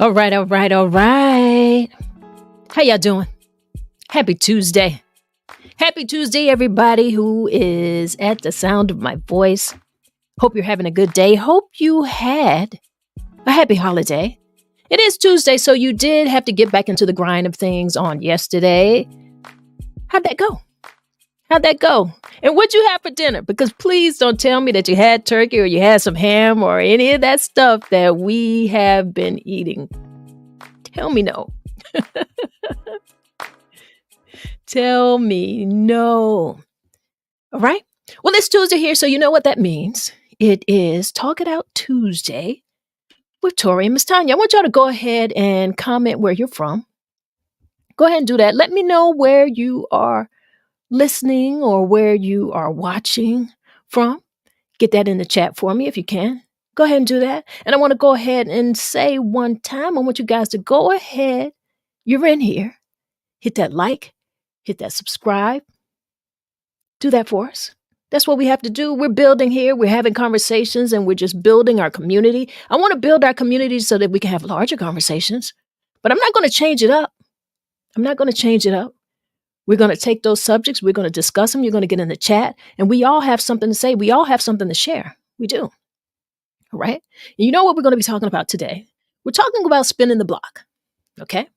All right, all right, all right. How y'all doing? Happy Tuesday. Happy Tuesday, everybody who is at the sound of my voice. Hope you're having a good day. Hope you had a happy holiday. It is Tuesday, so you did have to get back into the grind of things on yesterday. How'd that go? How'd that go? And what'd you have for dinner? Because please don't tell me that you had turkey or you had some ham or any of that stuff that we have been eating. Tell me no. Tell me no. All right. Well, it's Tuesday here, so you know what that means. It is Talk It Out Tuesday with Tori and Miss Tonya. I want y'all to go ahead and comment where you're from. Go ahead and do that. Let me know where you are listening or where you are watching from. Get that in the chat for me if you can. Go ahead and do that. And I want to go ahead and say one time, I want you guys to go ahead. You're in here. Hit that like. Hit that subscribe. Do that for us. That's what we have to do. We're building here. We're having conversations and we're just building our community. I want to build our community so that we can have larger conversations. But I'm not going to change it up. I'm not going to change it up. We're going to take those subjects. We're going to discuss them. You're going to get in the chat. And we all have something to say. We all have something to share. We do. All right? And you know what we're going to be talking about today? We're talking about spinning the block. Okay?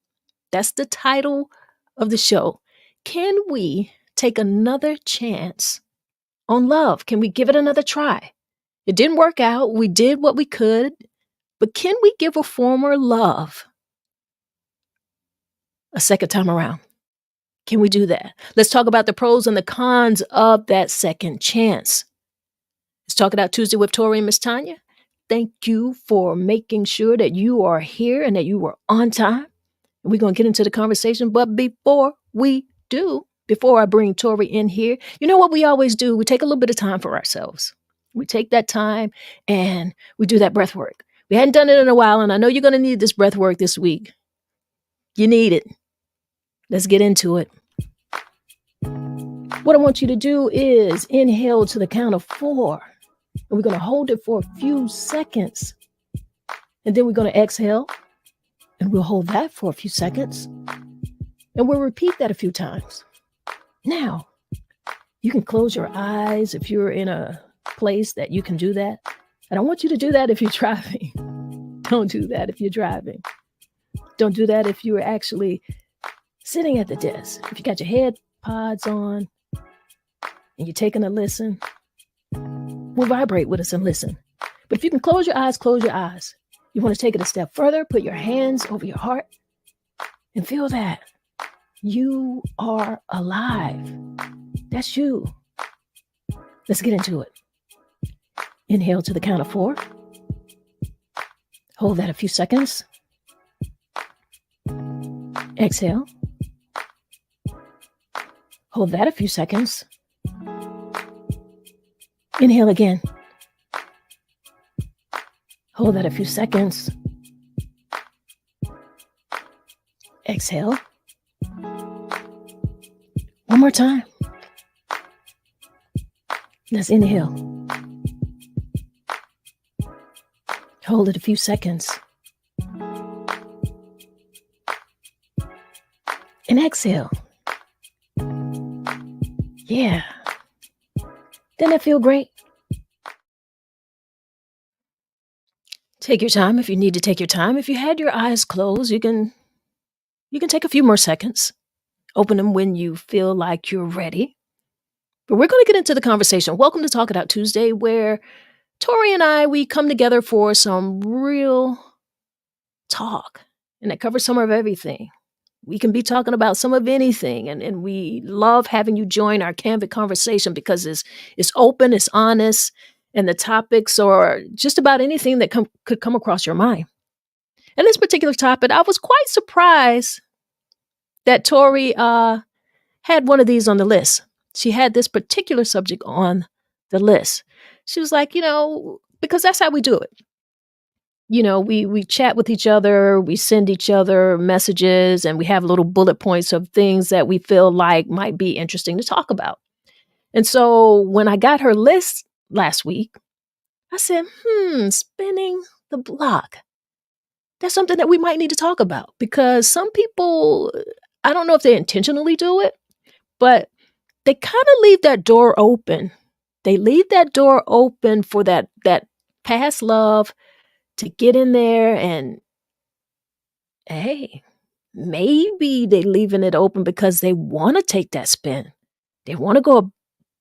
That's the title of the show. Can we take another chance on love? Can we give it another try? It didn't work out. We did what we could. But can we give a former love a second time around? Can we do that? Let's talk about the pros and the cons of that second chance. Let's talk it out Tuesday with Tori and Miss Tonya. Thank you for making sure that you are here and that you were on time. And we're going to get into the conversation. But before I bring Tori in here, you know what we always do? We take a little bit of time for ourselves. We take that time and we do that breath work. We hadn't done it in a while, and I know you're going to need this breath work this week. You need it. Let's get into it. What I want you to do is inhale to the count of 4. And we're going to hold it for a few seconds. And then we're going to exhale. And we'll hold that for a few seconds. And we'll repeat that a few times. Now, you can close your eyes if you're in a place that you can do that. And I want you to do that if you're driving. Don't do that if you're driving. Don't do that if you're actually sitting at the desk. If you got your head pods on and you're taking a listen, we'll vibrate with us and listen. But if you can close your eyes, close your eyes. You want to take it a step further, put your hands over your heart and feel that. You are alive. That's you. Let's get into it. Inhale to the count of 4. Hold that a few seconds. Exhale. Hold that a few seconds. Inhale again. Hold that a few seconds. Exhale. One more time. Let's inhale. Hold it a few seconds. And exhale. Yeah. Didn't that feel great? Take your time if you need to take your time. If you had your eyes closed, you can take a few more seconds. Open them when you feel like you're ready. But we're going to get into the conversation. Welcome to Talk It Out Tuesday, where Tori and I, we come together for some real talk. And it covers some of everything. We can be talking about some of anything. And we love having you join our Canvas conversation because it's open, it's honest, and the topics are just about anything that could come across your mind. And this particular topic, I was quite surprised that Tori had one of these on the list. She had this particular subject on the list. She was like, because that's how we do it. We chat with each other, we send each other messages, and we have little bullet points of things that we feel like might be interesting to talk about. And so when I got her list last week, I said, spinning the block. that's something that we might need to talk about because some people, I don't know if they intentionally do it, but they kind of leave that door open. They leave that door open for that past love to get in there and hey, maybe they leaving it open because they want to take that spin. They want to go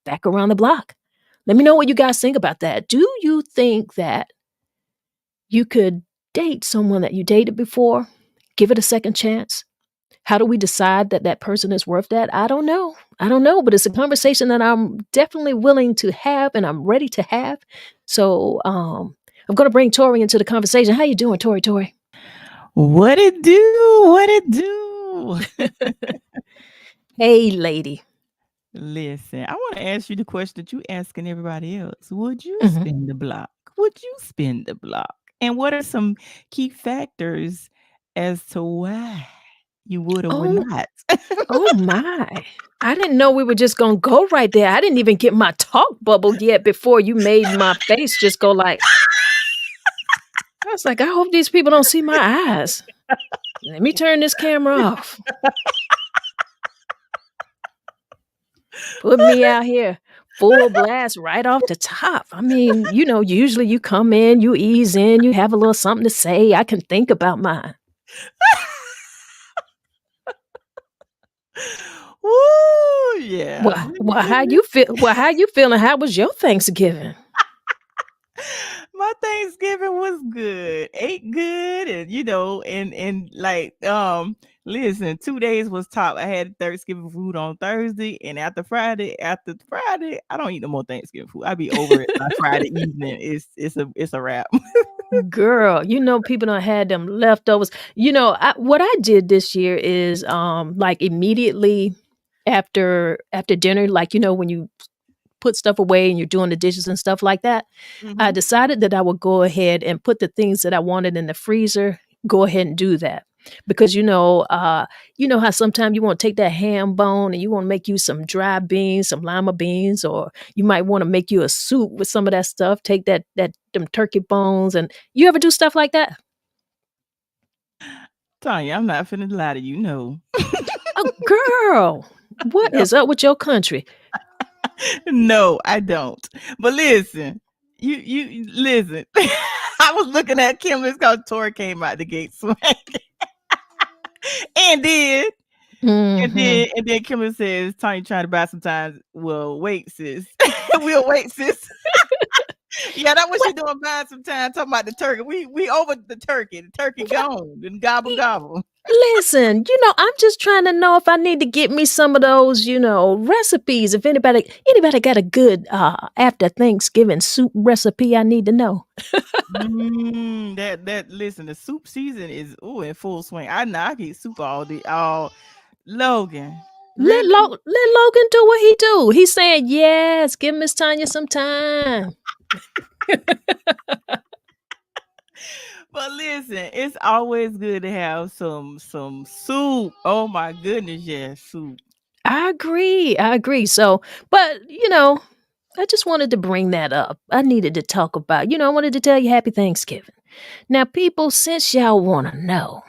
back around the block. Let me know what you guys think about that. Do you think that you could date someone that you dated before? Give it a second chance? How do we decide that that person is worth that? I don't know. I don't know, but it's a conversation that I'm definitely willing to have and I'm ready to have. So, I'm going to bring Tori into the conversation. How you doing, Tori? Tori? What it do? What it do? Hey, lady. Listen, I want to ask you the question that you asking everybody else. Would you Mhm. spin the block? Would you spin the block? And what are some key factors as to why you would or would Oh, not? oh my. I didn't know we were just going to go right there. I didn't even get my talk bubble yet before you made my face just go like, I was like, I hope these people don't see my eyes. Let me turn this camera off. Put me out here full blast right off the top. I mean, usually you come in, you ease in, you have a little something to say. I can think about mine. Woo, yeah. Well, how you feel? Well, how you feeling? How was your Thanksgiving? My Thanksgiving was good. Ate good and listen, 2 days was top. I had Thanksgiving food on Thursday and after Friday, I don't eat no more Thanksgiving food. I be over it by Friday evening. It's a wrap. Girl, people don't had them leftovers. What I did this year is like immediately after dinner, like when you put stuff away and you're doing the dishes and stuff like that, I Mhm. decided that I would go ahead and put the things that I wanted in the freezer, go ahead and do that. Because you know how sometimes you want to take that ham bone and you want to make you some dry beans, some lima beans, or you might want to make you a soup with some of that stuff. Take that them turkey bones, and you ever do stuff like that? Tonya, I'm not finna lie to you, no. Oh, girl, what No. is up with your country? No, I don't. But listen, you listen. I was looking at Kimberly's cause Tori came out the gate swing and did. And Hmm. then and then Kimberly says, Tanya trying to buy some time. Well, wait, sis. We'll wait, sis. Yeah, that's what she doing buying some time talking about the turkey. We over the turkey. The turkey gone. And gobble gobble. Listen, I'm just trying to know if I need to get me some of those, recipes. If anybody got a good after Thanksgiving soup recipe, I need to know. That listen, the soup season is in full swing. I can eat soup all day. All Logan. Let Really? Logan do what he do. He's saying yes. Give Miss Tanya some time. But listen, it's always good to have some soup. Oh my goodness, yes, soup. I agree. I agree. So, but I just wanted to bring that up. I needed to talk about. I wanted to tell you Happy Thanksgiving. Now, people, since y'all want to know,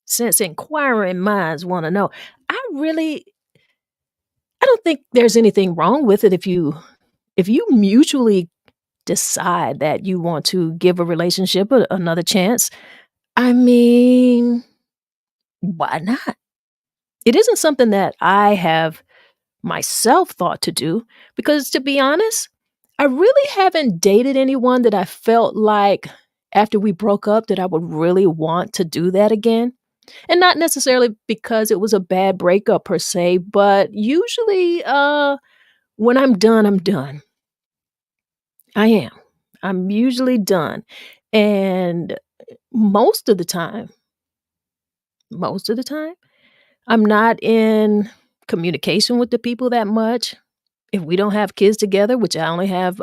since inquiring minds want to know, I don't think there's anything wrong with it if you mutually decide that you want to give a relationship another chance. I mean, why not? It isn't something that I have myself thought to do because to be honest, I really haven't dated anyone that I felt like after we broke up that I would really want to do that again. And not necessarily because it was a bad breakup per se, but usually when I'm done, I'm done. I am. I'm usually done. And most of the time, most of the time, I'm not in communication with the people that much. If we don't have kids together, which I only have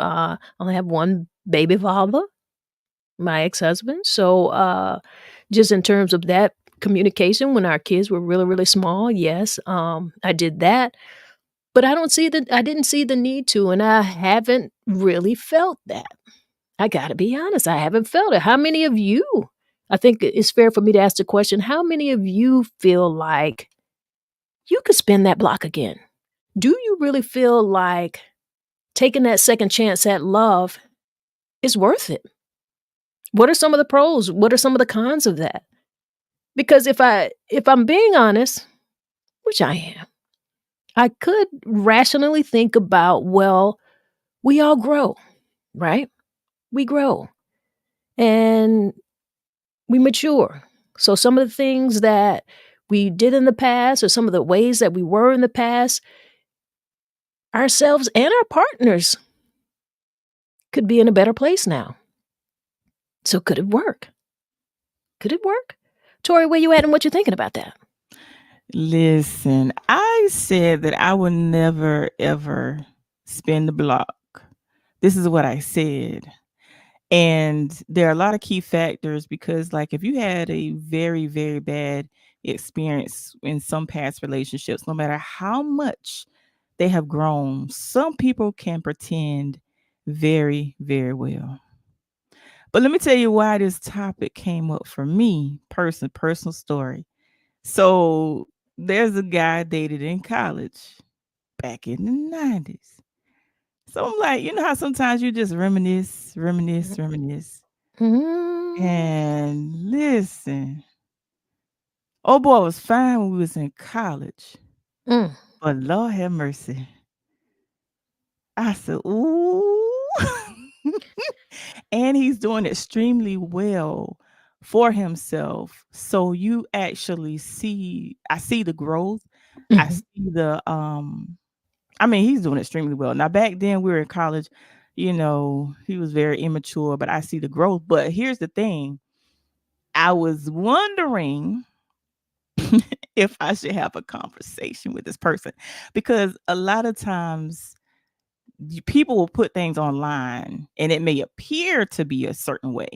one baby father, my ex-husband. So just in terms of that communication when our kids were really, really small, yes, I did that. But I didn't see the need to, and I haven't really felt that. I gotta be honest, I haven't felt it. How many of you I think it's fair for me to ask the question, how many of you feel like you could spin that block again? Do you really feel like taking that second chance at love is worth it? What are some of the pros? What are some of the cons of that? Because if I'm being honest, which I am, I could rationally think about, well, we all grow, right? We grow and we mature. So some of the things that we did in the past or some of the ways that we were in the past, ourselves and our partners could be in a better place now. So could it work? Could it work? Tori, where you at and what you thinking about that? Listen, I said that I would never ever spin the block. This is what I said. And there are a lot of key factors because, like, if you had a very, very bad experience in some past relationships, no matter how much they have grown, some people can pretend very, very well. But let me tell you why this topic came up for me, personal story. So there's a guy I dated in college back in the 90s. So I'm like, you know how sometimes you just reminisce, reminisce, reminisce. Mm, And listen, oh boy was fine when we was in college, mm, but Lord have mercy. I said, ooh. And he's doing extremely well for himself. So you actually see, I see the growth. I mhm, see the I mean, he's doing extremely well. Now back then we were in college, he was very immature, but I see the growth. But here's the thing. I was wondering if I should have a conversation with this person because a lot of times people will put things online and it may appear to be a certain way,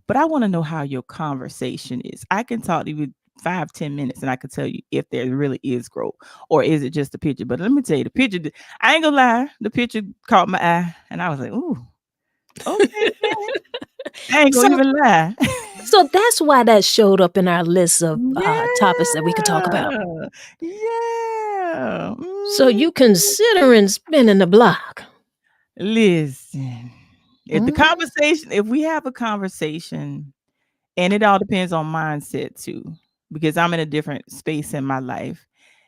but I want to know how your conversation is. I can talk to you 5-10 minutes and I can tell you if there really is growth or is it just a picture. But let me tell you, the picture, I ain't gonna lie, the picture caught my eye and I was like, ooh, okay, I ain't gonna So even lie. so that's why that showed up in our list of, topics that we could talk about. Yeah. Yeah. So Mhm. you considering spinning the block. Listen, Mm, if we have a conversation, and it all depends on mindset too, because I'm in a different space in my life,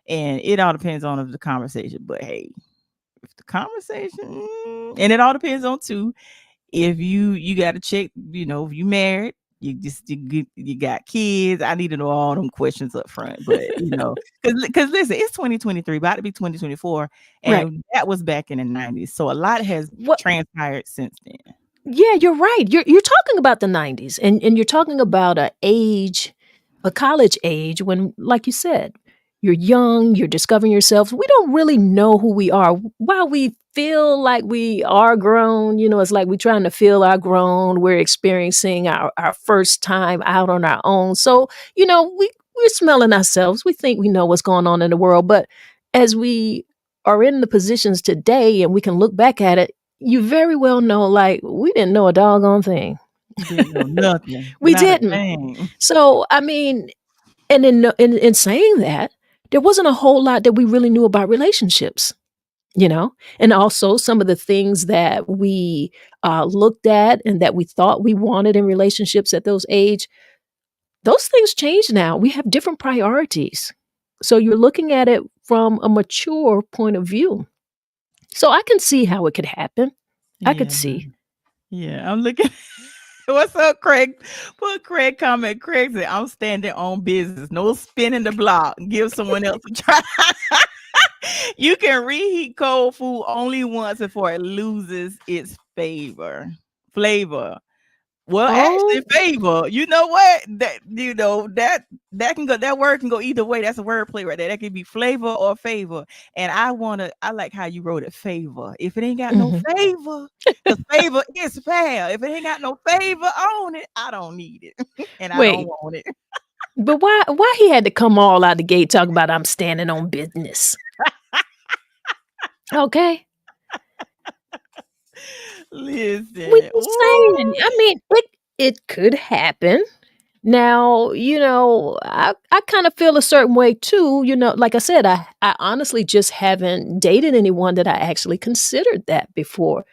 and it all depends on the conversation. But hey, if the conversation, and it all depends on too, if you got to check, if you married, you got kids. I need to know all them questions up front. But because listen, it's 2023, about to be 2024, right. and that was back in the 90s. So a lot has What transpired since then. Yeah, you're right. You're talking about the 90s and you're talking about a college age when, like you said, you're young, you're discovering yourself. We don't really know who we are. While we feel like we are grown, it's like we're trying to feel our grown. We're experiencing our first time out on our own. So, we're smelling ourselves. We think we know what's going on in the world. But as we are in the positions today and we can look back at it, you very well know, like, we didn't know a doggone thing. Didn't know nothing, We not a didn't. thing. So, I mean, and in saying that, there wasn't a whole lot that we really knew about relationships, and also some of the things that we looked at and that we thought we wanted in relationships at those age, those things change now. We have different priorities. So you're looking at it from a mature point of view. So I can see how it could happen. I could Yeah, see. yeah. I'm looking. What's up, Craig? Put Craig comment. Craig said, "I'm standing on business. No spinning the block. Give someone else a try." You can reheat cold food only once before it loses its flavor. Well, actually, Oh, favor. You know what? That can go. That word can go either way. That's a word play right there. That can be flavor or favor. And I like how you wrote it. Favor. If it ain't got no mhm. favor, because favor is fair. If it ain't got no favor on it, I don't need it, and I don't Wait, want it. but why he had to come all out the gate talking about I'm standing on business? Okay. We Listen, just saying. I ooh, mean, it could happen. Now, I kind of feel a certain way too. Like I said, I honestly just haven't dated anyone that I actually considered that before.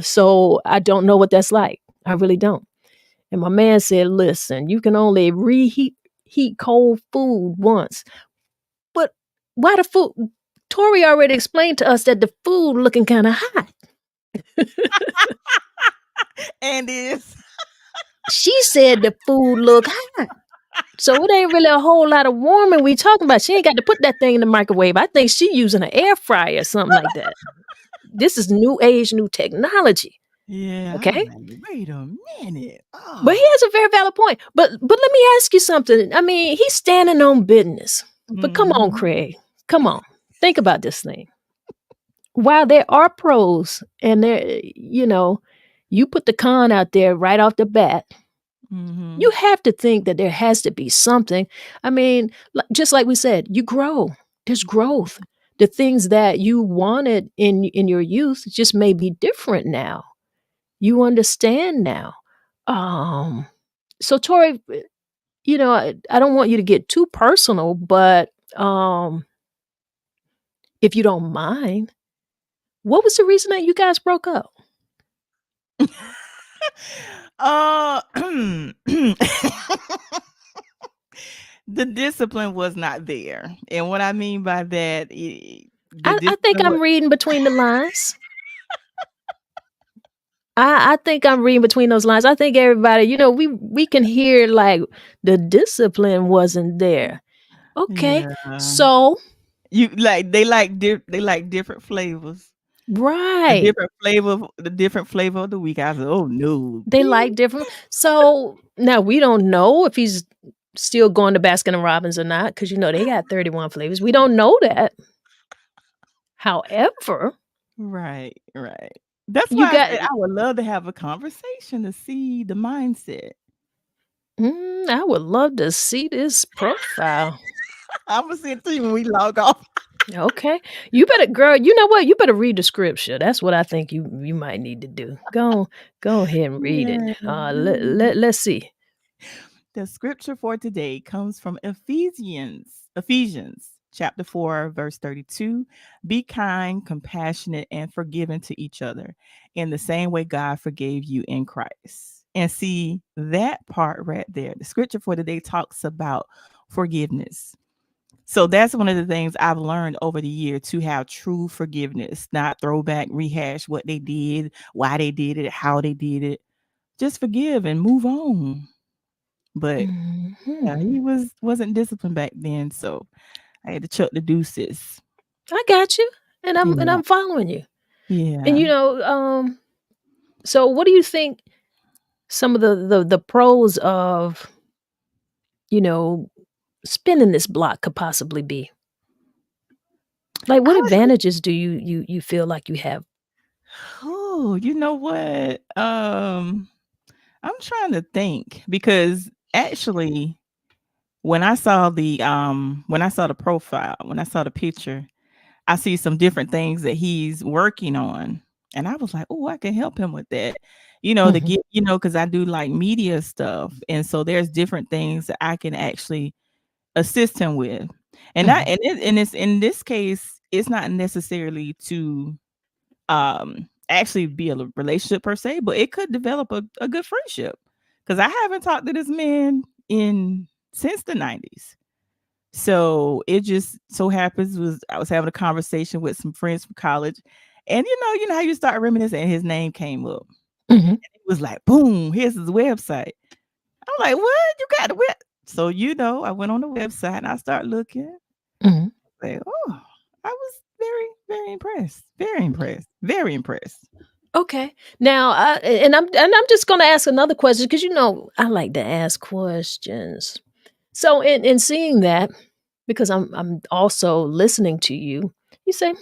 So I don't know what that's like. I really don't. And my man said, listen, you can only heat cold food once. But why the food? Tori already explained to us that the food looking kind of hot. And is She said the food look hot. So it ain't really a whole lot of warming we talking about. She ain't got to put that thing in the microwave. I think she using an air fryer or something like that. This is new age, new technology. yeah. I'm Okay? like, wait a minute. But he Oh. has a very valid point. But let me ask you something. I mean, he's standing on business. But come on, Mhm. Craig. Come on. Think about this thing. While there are pros and you put the con out there right off the bat, you Mhm. have to think that there has to be something. I mean, just like we said, you grow. There's growth. The things that you wanted in your youth just may be different now. You understand now. Um, so Tori, I don't want you to get too personal, but if you don't mind, what was the reason that you guys broke up? Uh, the discipline was not there, and what I mean by that, the I think discipline was I'm reading between the lines. I think I'm reading between those lines. I think everybody, we can hear like the discipline wasn't there. Okay. yeah. So, You like they like different flavors. right. The different flavor of the week. I said, "Oh no." They like different. So now we don't know if he's still going to Baskin and Robbins or not, because they got 31 flavors. We don't know that. However, Right, right. That's you why I got said I would love to have a conversation to see the mindset. I would love to see this profile. Imma send it to you when we log off. Okay. You better, girl, you know what? You better read the scripture. That's what I think you might need to do. Go ahead and read it. Yeah. Let's see. The scripture for today comes from Ephesians chapter 4, verse 32. Be kind, compassionate, and forgiving to each other in the same way God forgave you in Christ. And see that part right there. The scripture for today talks about forgiveness. So that's one of the things I've learned over the year, to have true forgiveness, not throwback, rehash what they did, why they did it, how they did it. Just forgive and move on. But Mhm. yeah, he wasn't disciplined back then, so I had to chuck the deuces. I got you. And Yeah, I'm following you. And yeah. so what do you think some of the pros of, you know, spinning this block could possibly be? Like what I advantages do you feel like you have? Oh, you know what? I'm trying to think because actually when I saw the profile, when I saw the picture, I see some different things that he's working on. And I was like, oh, I can help him with that. To Mhm. get, because I do like media stuff. And so there's different things that I can actually assist him with. And Mhm. it's in this case, it's not necessarily to actually be a relationship per se, but it could develop a good friendship. Because I haven't talked to this man in since the 90s. So it just so happens was I was having a conversation with some friends from college, and you know how you start reminiscing, and his name came up. Mhm. It was like, boom, here's his website. I'm like, what? You got the web? So I went on the website and I start looking. Mhm. Like, oh, I was very, very impressed. Very impressed. Very impressed. Okay. Now, and I'm just going to ask another question because I like to ask questions. So, in seeing that, because I'm also listening to you, you say,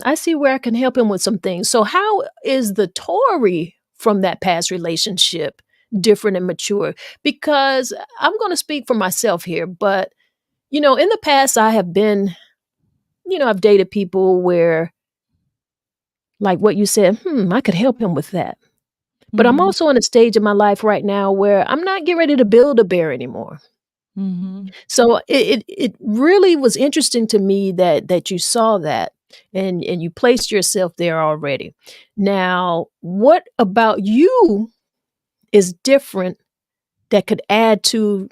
I see where I can help him with some things. So, how is the Tory from that past relationship different and mature? Because I'm going to speak for myself here, but in the past, I have been, I've dated people where, like what you said, I could help him with that. But I'm Mhm. also in a stage in my life right now where I'm not getting ready to build a bear anymore. Mhm. So it really was interesting to me that you saw that and you placed yourself there already. Now, what about you is different that could add to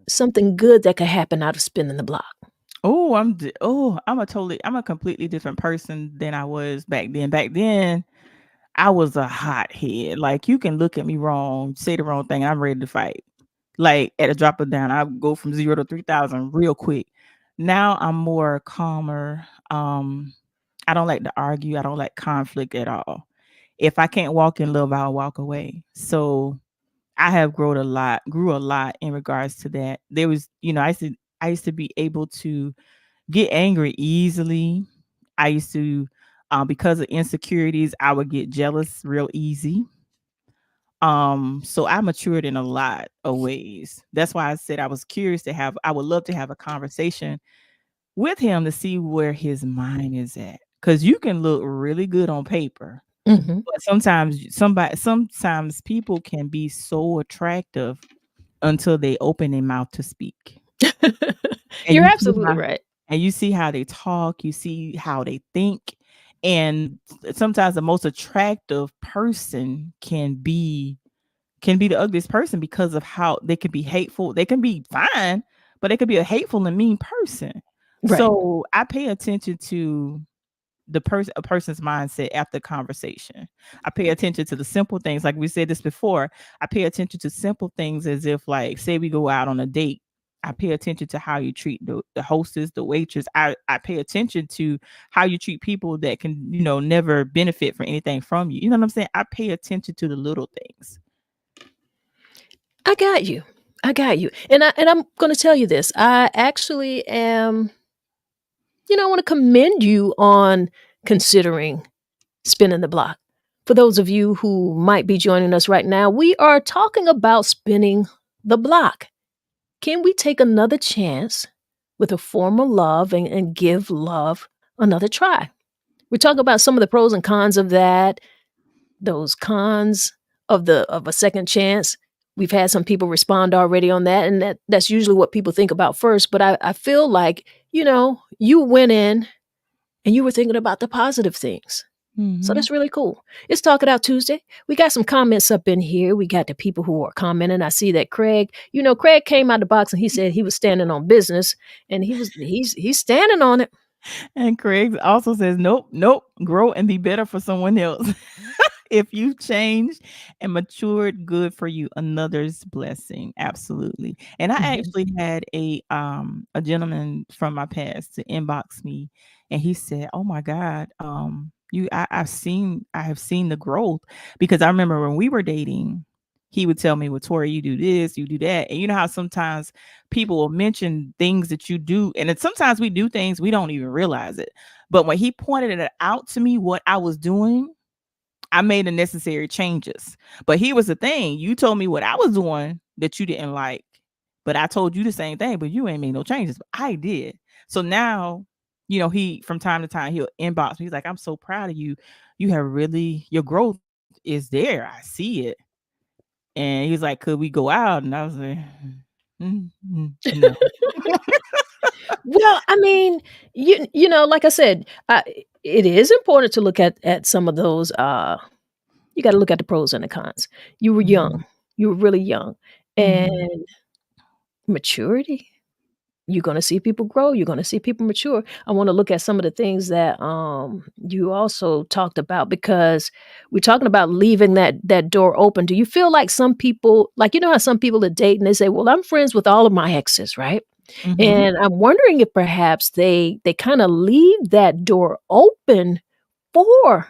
something good that could happen out of spinning the block? I'm a completely different person than I was back then. Back then, I was a hothead. Like, you can look at me wrong, say the wrong thing, I'm ready to fight. Like, at a drop of down, I go from 0 to 3,000 real quick. Now I'm more calmer. I don't like to argue. I don't like conflict at all. If I can't walk in love, I'll walk away. So I have grew a lot in regards to that. There was, I used to be able to get angry easily. I used to, because of insecurities, I would get jealous real easy. So I matured in a lot of ways. That's why I said I would love to have a conversation with him to see where his mind is at. Cause you can look really good on paper, Mhm. but sometimes people can be so attractive until they open their mouth to speak. And You're you see absolutely how right. they talk, you see how they think, and sometimes the most attractive person can be the ugliest person because of how they can be hateful. They can be fine, but they could be a hateful and mean person. Right. So I pay attention to a person's mindset after conversation. I pay attention to the simple things. Like we said this before, I pay attention to simple things as if, like, say we go out on a date. I pay attention to how you treat the hostess, the waitress. I pay attention to how you treat people that can, never benefit from anything from you. You know what I'm saying? I pay attention to the little things. I got you. I got you. And I'm gonna tell you this. I actually am I wanna commend you on considering spinning the block. For those of you who might be joining us right now, we are talking about spinning the block. Can we take another chance with a form of love and give love another try? We're talking about some of the pros and cons of that, those cons of a second chance. We've had some people respond already on that, and that's usually what people think about first. But I feel like, you went in and you were thinking about the positive things. So Mhm. that's really cool. It's Talk It Out Tuesday. We got some comments up in here. We got the people who are commenting. I see that Craig came out the box and he said he was standing on business, and he's standing on it. And Craig also says, "Nope, nope, grow and be better for someone else." If you changed and matured, good for you. Another's blessing. Absolutely. And I Mhm. actually had a gentleman from my past to inbox me, and he said, "Oh my God, I have seen the growth." Because I remember when we were dating, he would tell me, "Well, Tori, you do this, you do that." And you know how sometimes people will mention things that you do, and then sometimes we do things we don't even realize it. But when he pointed it out to me what I was doing, I made the necessary changes. But here was the thing, you told me what I was doing that you didn't like, but I told you the same thing, but you ain't made no changes. But I did. So now, he from time to time he'll inbox me. He's like, "I'm so proud of you. You have really your growth is there. I see it." And he's like, "Could we go out?" And I was like, no. Well, I mean, like I said, it is important to look at some of those. You got to look at the pros and the cons. You were young. Mhm. You were really young, and Mhm. maturity. You're gonna see people grow, you're gonna see people mature. I wanna look at some of the things that, you also talked about because we're talking about leaving that door open. Do you feel like some people like, how some people that date and they say, "Well, I'm friends with all of my exes," right? Mhm. And I'm wondering if perhaps they kinda leave that door open for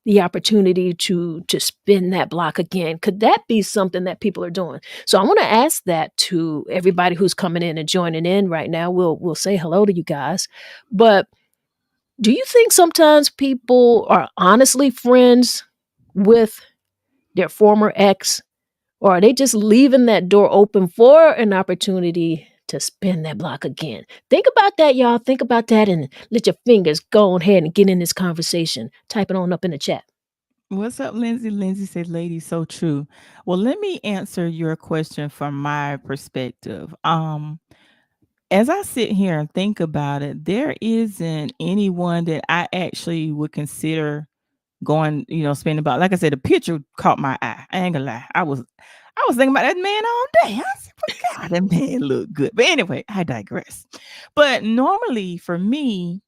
the opportunity to spin that block again. Could that be something that people are doing? So I wanna ask that to everybody who's coming in and joining in right now. We'll say hello to you guys. But do you think sometimes people are honestly friends with their former ex, or are they just leaving that door open for an opportunity to spin that block again? Think about that, y'all. Think about that and let your fingers go ahead and get in this conversation. Type it on up in the chat. What's up, Lindsay? Lindsay said, "Lady, so true." Well, let me answer your question from my perspective. As I sit here and think about it, there isn't anyone that I actually would consider going, spending about. Like I said, the picture caught my eye. I ain't gonna lie. I was thinking about that man all day. I said, "But God, that man look good." But anyway, I digress. But normally for me,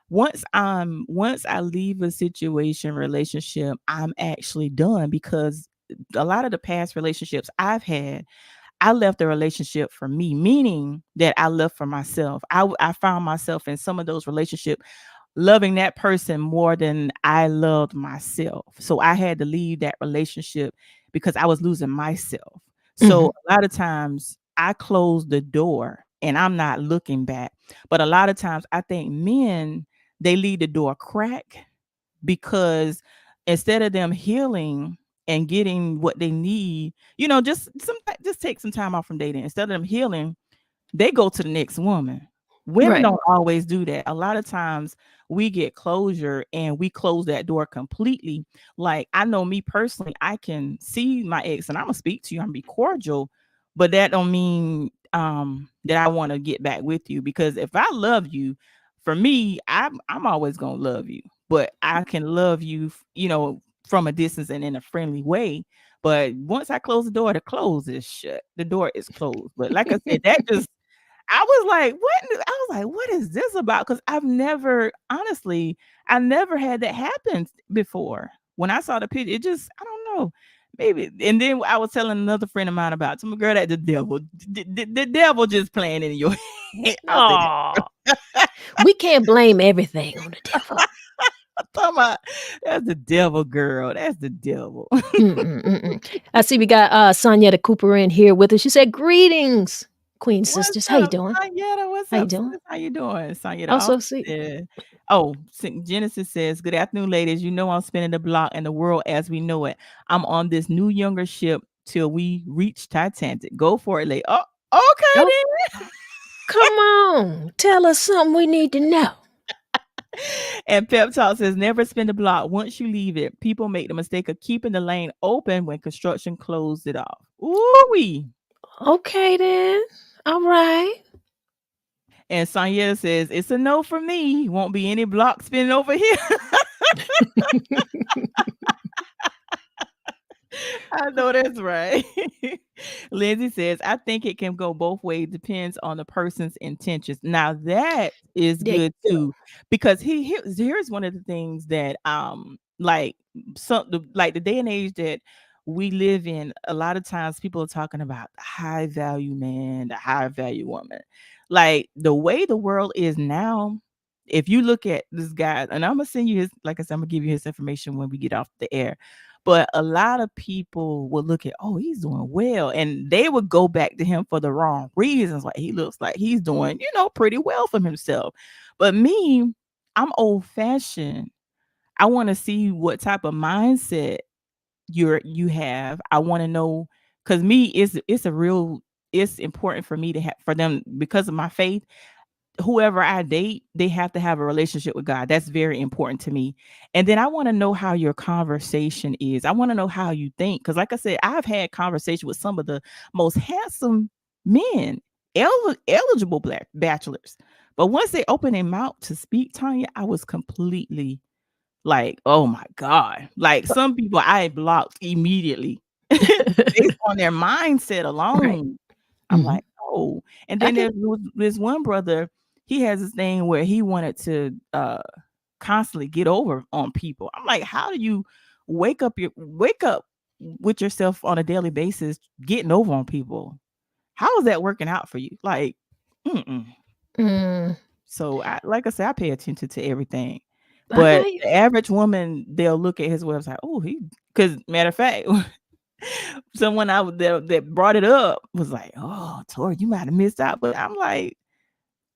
once I leave a situation, relationship, I'm actually done because a lot of the past relationships I've had, I left the relationship for me, meaning that I left for myself. I found myself in some of those relationships loving that person more than I loved myself. So I had to leave that relationship because I was losing myself. So Mhm. a lot of times I close the door and I'm not looking back. But a lot of times I think men, they leave the door crack because instead of them healing and getting what they need, just take some time off from dating. Instead of them healing, they go to the next woman. Women Right. don't always do that. A lot of times we get closure and we close that door completely. Like I know me personally, I can see my ex and I'm gonna speak to you, I'm gonna be cordial, but that don't mean that I want to get back with you because if I love you, for me, I'm always gonna love you. But I can love you, from a distance and in a friendly way. But once I close the close is shut. The door is closed. But like I said, that just I was like, what is this about? Because I never had that happen before. When I saw the picture, it just, I don't know, maybe. And then I was telling another friend of mine about some girl that the devil just playing in your head. I said, Aw. We can't blame everything on the devil. I'm talking about, that's the devil, girl. That's the devil. Mm-mm, mm-mm. I see we got Sonyetta Cooper in here with us. She said, "Greetings, Queen What's Sisters. How you up, doing? Sanyetta? What's How you up, doing?" sis? How you doing? Sanyetta Also also see said, Genesis says, "Good afternoon, ladies. You know I'm spinning the block and the world as we know it. I'm on this new younger ship till we reach Titanic. Go for it, lady." Oh, oh, okay come on. Tell us something we need to know. then. And Pep Talk says, "Never spin the block. Once you leave it, people make the mistake of keeping the lane open when construction closed it off." Ooh wee. Okay then. All right. And Sanyetta says, "It's a no for me. Won't be any block spinning over here." I know that's right. Lindsay says, "I think it can go both ways. Depends on the person's intentions." Now that is There good you go. too, because here's one of the things that like like the day and age that we live in. A lot of times people are talking about the high value man, the high value woman. Like the way the world is now. If you look at this guy, and I'm gonna send you his, like I said, I'm gonna give you his information when we get off the air, but a lot of people will look at, "Oh, he's doing well," and they would go back to him for the wrong reasons. Like he looks like he's doing, pretty well for himself. But me, I'm old fashioned. I want to see what type of mindset you have. I want to know, because me, it's important for me to have, for them, because of my faith, whoever I date, they have to have a relationship with God. That's very important to me. And then I want to know how your conversation is. I want to know how you think. Because, like I said, I've had conversation with some of the most handsome men, eligible black bachelors. But once they open their mouth to speak, Tanya, I was completely like, oh my God. Like some people I blocked immediately based on their mindset Right. alone. I'm Mhm. like, "Oh." And I then get there's it. this one brother, he has this thing where he wanted to constantly get over on people. I'm like, "How do you wake up with yourself on a daily basis getting over on people? How is that working out for you?" Like, mm-mm. Mm, So like I said, I pay attention to everything. I But got you. the average woman, they'll look at his website, "Oh, because matter of fact, someone that brought it up was like, "Oh, Tori, you might have missed out." But I'm like,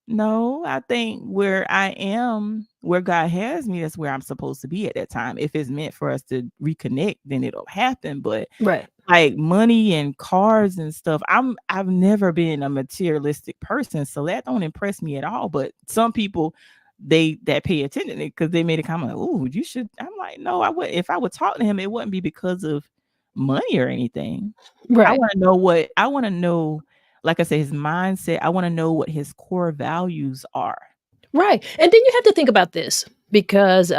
no, I think where I am, where God has me, that's where I'm supposed to be at that time. If it's meant for us to reconnect, then it'll happen. But Right. like money and cars and stuff, I've never been a materialistic person, so that don't impress me at all. But some people, they that pay attention because they made a comment, "Oh, you should." I'm like, no, I would. If I would talk to him, it wouldn't be because of money or anything. I Right. want to know what I want to know. Like I said, his mindset. I want to know what his core values are. Right. And then you have to think about this because,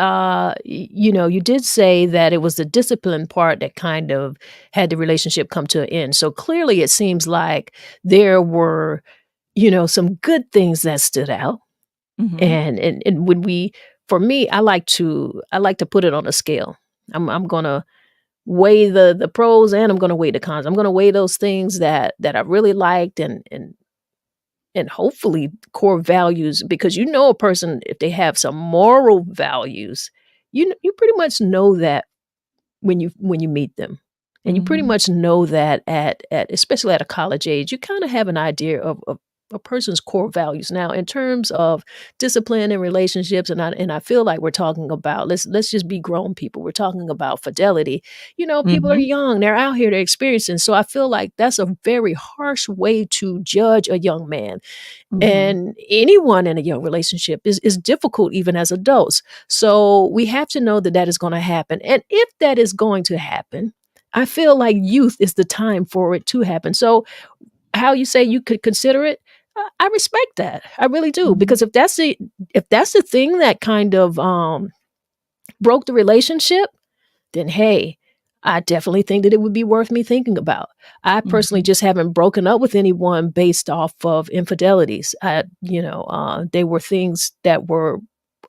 you did say that it was the discipline part that kind of had the relationship come to an end. So clearly it seems like there were, some good things that stood out. Hmm. And when for me, I like to put it on a scale. I'm gonna weigh the pros and I'm gonna weigh the cons. I'm gonna weigh those things that I really liked and hopefully core values, because a person, if they have some moral values, you pretty much know that when you meet them. And you pretty Hmm. much know that at especially at a college age, you kind of have an idea of a person's core values. Now, in terms of discipline and relationships, and I feel like we're talking about, let's just be grown people. We're talking about fidelity. People are Hmm. young, they're out here, they're experiencing. So I feel like that's a very harsh way to judge a young man, Hmm. and anyone in a young relationship is difficult even as adults. So we have to know that that is going to happen. And if that is going to happen, I feel like youth is the time for it to happen. So how you say you could consider it, I respect that. I really do, Hmm. because if that's the thing that kind of broke the relationship, then hey, I definitely think that it would be worth me thinking about. I personally Hmm. just haven't broken up with anyone based off of infidelities. They were things that were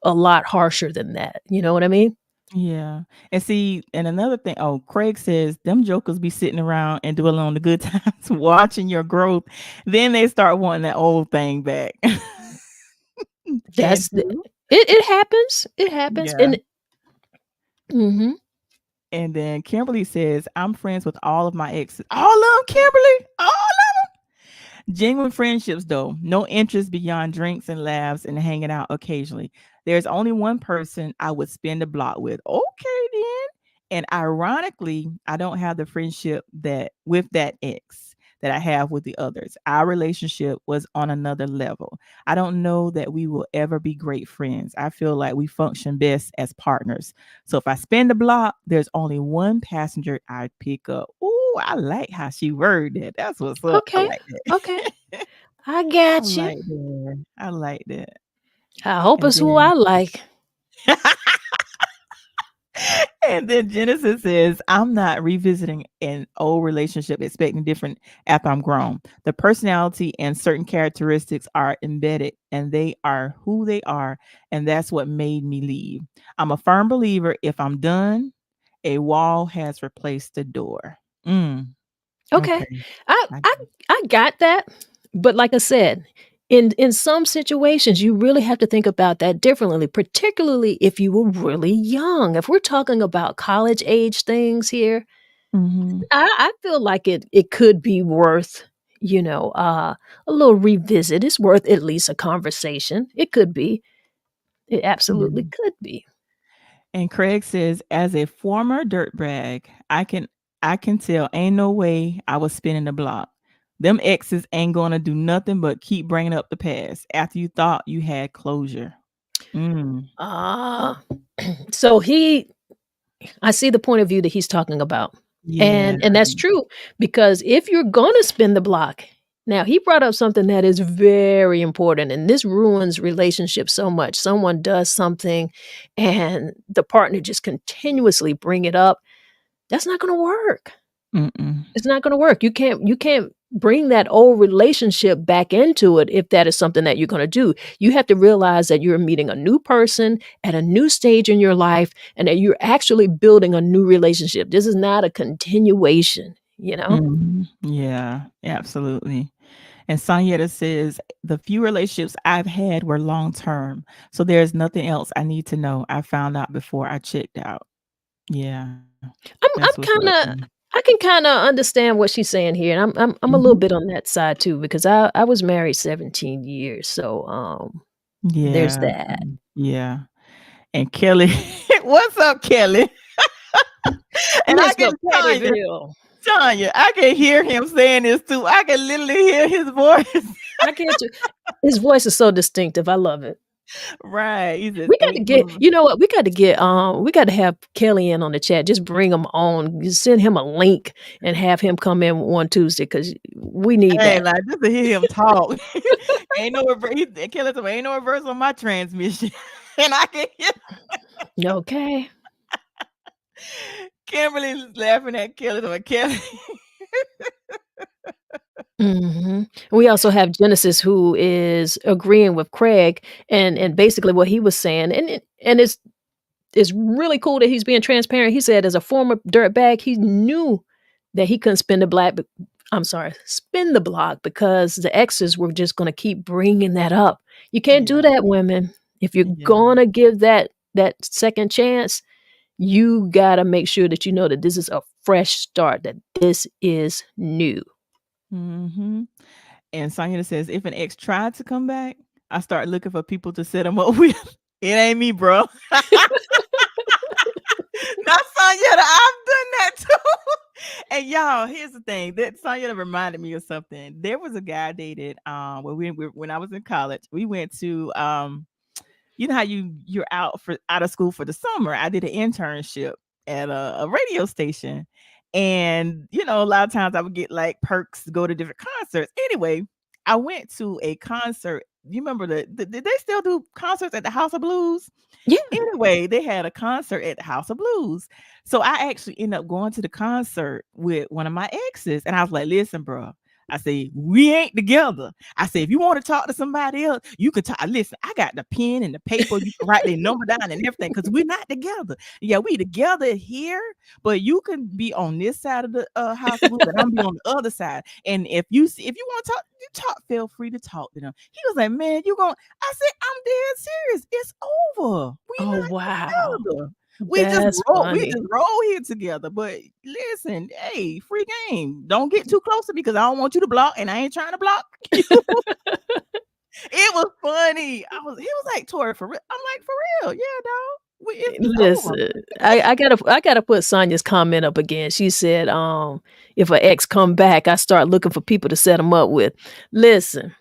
a lot harsher than that. You know what I mean? Yeah. And see, and another thing, oh, Craig says them jokers be sitting around and dwelling on the good times, watching your growth. Then they start wanting that old thing back. Can That's the, do. it happens. It happens. Yeah. And hmm And then Kimberly says, I'm friends with all of my exes. All of them, Kimberly? All of them? Genuine friendships, though. No interest beyond drinks and laughs and hanging out occasionally. There's only one person I would spend the block with. Okay, then. And ironically, I don't have the friendship that with that ex that I have with the others. Our relationship was on another level. I don't know that we will ever be great friends. I feel like we function best as partners. So if I spin the block, there's only one passenger I'd pick up. Ooh, I like how she worded that. That's what's up. I okay, like okay, that. I I got you. like that. I like that. I hope And it's who then I like. and then Genesis says, I'm not revisiting an old relationship expecting different after I'm grown. The personality and certain characteristics are embedded and they are who they are. And that's what made me leave. I'm a firm believer if I'm done, a wall has replaced the door. Mm, Okay. okay. I I I I got that. But like I said, in some situations you really have to think about that differently, particularly if you were really young. If we're talking about college age things here, Mhm. I feel like it could be worth, a little revisit. It's worth at least a conversation. It could be. It Yeah. absolutely could be. And Craig says, as a former dirtbag, I can tell ain't no way I was spinning the block. Them exes ain't gonna do nothing but keep bringing up the past after you thought you had closure. Mm, Ah. So I see the point of view that he's talking about. yeah. And that's true, because if you're gonna spin the block, now he brought up something that is very important, and this ruins relationships so much. Someone does something and the partner just continuously bring it up. That's not gonna work. Mm-mm. It's not gonna work. You can't bring that old relationship back into it if that is something that you're gonna do. You have to realize that you're meeting a new person at a new stage in your life and that you're actually building a new relationship. This is not a continuation, you know? Mhm. Yeah, absolutely. And Sanyetta says, the few relationships I've had were long term. So there's nothing else I need to know. I found out before I checked out. Yeah, I'm that's I'm what's up. kinda I can kinda understand what she's saying here, and I'm a little Mhm. bit on that side too, because I was married 17 years, so, there's Yeah, that. yeah. And Kelly, what's up, Kelly? And I Mr. can Pettyville. Tanya, I can hear him saying this too. I can literally hear his voice. I can't ju His voice is so distinctive, I love it. Right. He said, We got to "Think get, boomer." you know what? We got to have Kelly in on the chat. Just bring him on. Just send him a link and have him come in one Tuesday because we need Hey, that. like just to hear him talk. Ain't no reverse. Kelly told me, ain't no reverse on my transmission, and I can hear Okay. Kimberly laughing at Kelly. Like, Kelly. We also have Genesis who is agreeing with Craig and basically what he was saying, and it's really cool that he's being transparent. He said, as a former dirtbag, he knew that he couldn't spin the block because the exes were just going to keep bringing that up. You can't do Yeah, that, women. If you're yeah. gonna give that second chance, you gotta make sure that you know that this is a fresh start, that this is new. Mm-hmm. And Sonya says, if an ex tried to come back, I start looking for people to set him up with. It ain't me, bro. Not Sonya. I've done that too. And y'all, here's the thing that Sonya reminded me of something. There was a guy I dated when I was in college. We went to you know how you're out of school for the summer. I did an internship at a radio station. And a lot of times I would get like perks to go to different concerts. Anyway, I went to a concert. You remember did they still do concerts at the House of Blues? Yeah. Anyway, they had a concert at the House of Blues. So I actually ended up going to the concert with one of my exes. And I was like, listen, bro. I say, we ain't together. I say, if you want to talk to somebody else, you can talk. Listen, I got the pen and the paper. You can write their number down and everything because we're not together. Yeah, we together here, but you can be on this side of the House of Blues and I'm be on the other side. And if you want to talk, you talk, feel free to talk to them. He was like, man, you going to I said, I'm dead serious. It's over. We Oh, not wow. together. That's We funny. just roll here together. But listen, hey, free game. Don't get too close to me because I don't want you to block, and I ain't trying to block you. It was funny. He was like, Tori, for real. I'm like, for real, yeah, dog. It's over. Listen, I gotta put Sonia's comment up again. She said, if an ex come back, I start looking for people to set him up with. Listen,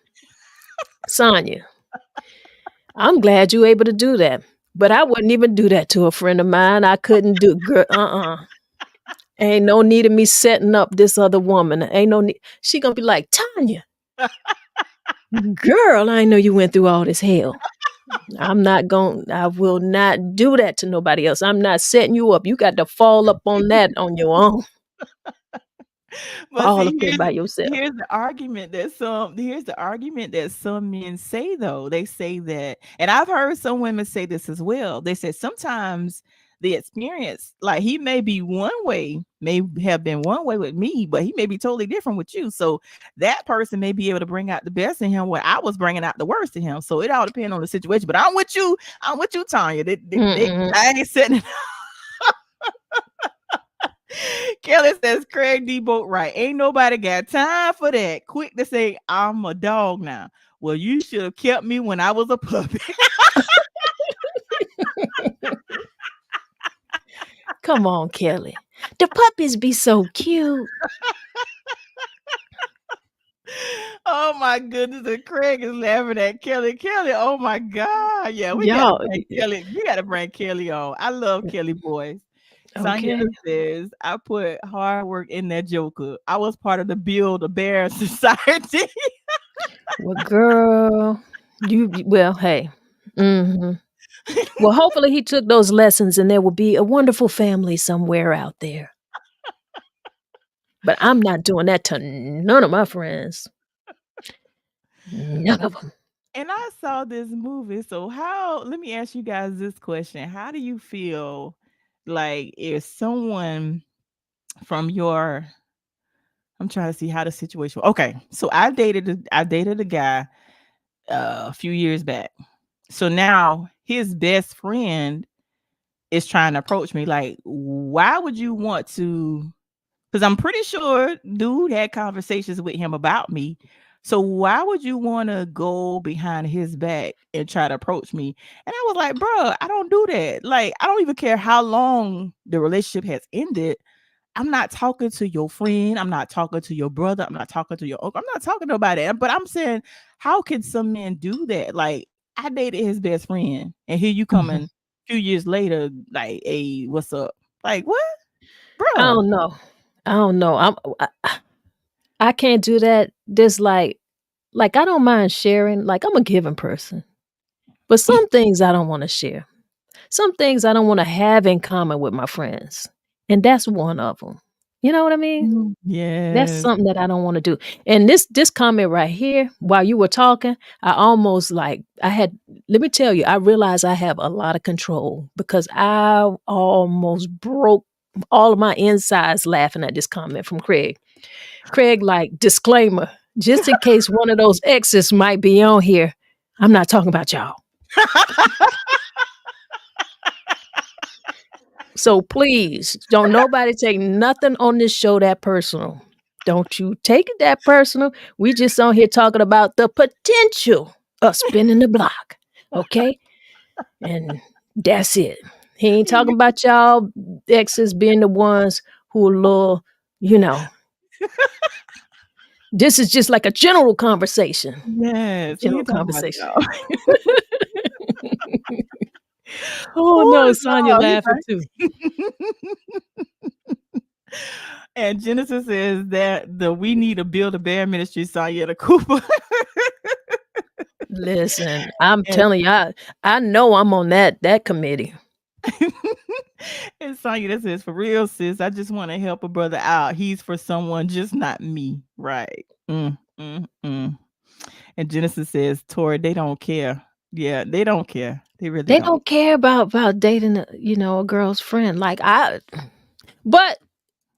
Sonia, I'm glad you able to do that. But I wouldn't even do that to a friend of mine. I couldn't do girl. Ain't no need of me setting up this other woman. Ain't no need. She gonna be like, Tanya, girl, I know you went through all this hell. I will not do that to nobody else. I'm not setting you up. You got to fall up on that on your own. But All see, up there by yourself. here's the argument that some men say though. They say that, and I've heard some women say this as well. They said sometimes the experience, like he may be one way, may have been one way with me, but he may be totally different with you. So that person may be able to bring out the best in him where I was bringing out the worst in him. So it all depends on the situation. But I'm with you. I'm with you, Tanya. I ain't setting Kelly says Craig D. Boat right. Ain't nobody got time for that. Quick to say I'm a dog now. Well, you should have kept me when I was a puppy. Come on, Kelly. The puppies be so cute. Oh my goodness. And Craig is laughing at Kelly. Kelly, oh my God. Yeah, we got to Y'all, bring Kelly. We got to bring Kelly on. I love Kelly boys. Sonya okay. says, I put hard work in that joker. I was part of the Build a Bear Society. Well, girl, well, hey. hmm Well, hopefully he took those lessons and there will be a wonderful family somewhere out there. But I'm not doing that to none of my friends. None of them. And I saw this movie. So let me ask you guys this question. How do you feel like if someone from your I'm trying to see how the situation. Okay. So I dated a guy a few years back. So now his best friend is trying to approach me like, why would you want to? Because I'm pretty sure dude had conversations with him about me. So why would you want to go behind his back and try to approach me? And I was like, bro, I don't do that. Like, I don't even care how long the relationship has ended. I'm not talking to your friend. I'm not talking to your brother. I'm not talking to your uncle. I'm not talking to nobody. But I'm saying, how can some men do that? Like, I dated his best friend, and here you Mhm. coming a few years later, like, "Hey, what's up?" Like, what? I Bruh. don't know. I don't know. I can't do that. There's like I don't mind sharing. Like I'm a giving person, but some things I don't want to share. Some things I don't want to have in common with my friends, and that's one of them. You know what I mean? That's Yes. something that I don't wanna do, and this comment right here, while you were talking, I almost, like I had let me tell you, I realize I have a lot of control because I almost broke all of my insides laughing at this comment from Craig. Craig, like, "Disclaimer, just in case one of those exes might be on here, I'm not talking about y'all. So please, don't nobody take nothing on this show that personal. Don't you take it that personal. We just on here talking about the potential of spinning the block. Okay? And that's it. He ain't talking about y'all exes being the ones who are little, you know. This is just like a general conversation. Yes, he General ain't talking about conversation. y'all. Oh no, Ooh, Sonya no, he laughing too. right. And Genesis says that the We Need to Build a Bear Ministry, Sanyetta Cooper. Listen, I'm And telling you, I know I'm on that committee. and Sonya says, "For real, sis, I just want to help a brother out. He's for someone, just not me." Right. Mm. And Genesis says, "Tori, they don't care. Yeah, they don't care. They really They don't." don't care about dating a girl's friend, like, but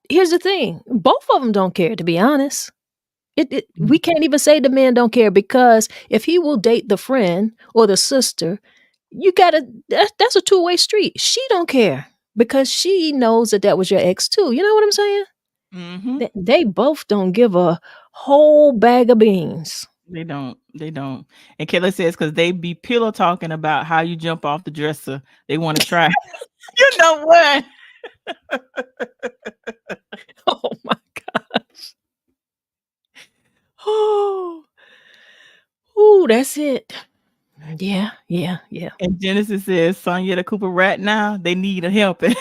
here's the thing, both of them don't care, to be honest. We can't even say the men don't care because if he will date the friend or the sister, you gotta that's a two-way street. She don't care because she knows that was your ex too, you know what I'm saying? Mhm. They both don't give a whole bag of beans. They don't. They don't. And Kayla says, "'Cause they be pillow talking about how you jump off the dresser. They wanna try." You know what? Oh my gosh. Oh. Ooh, that's it. Yeah. And Genesis says, "Sonyetta Cooper right now, they need a helping."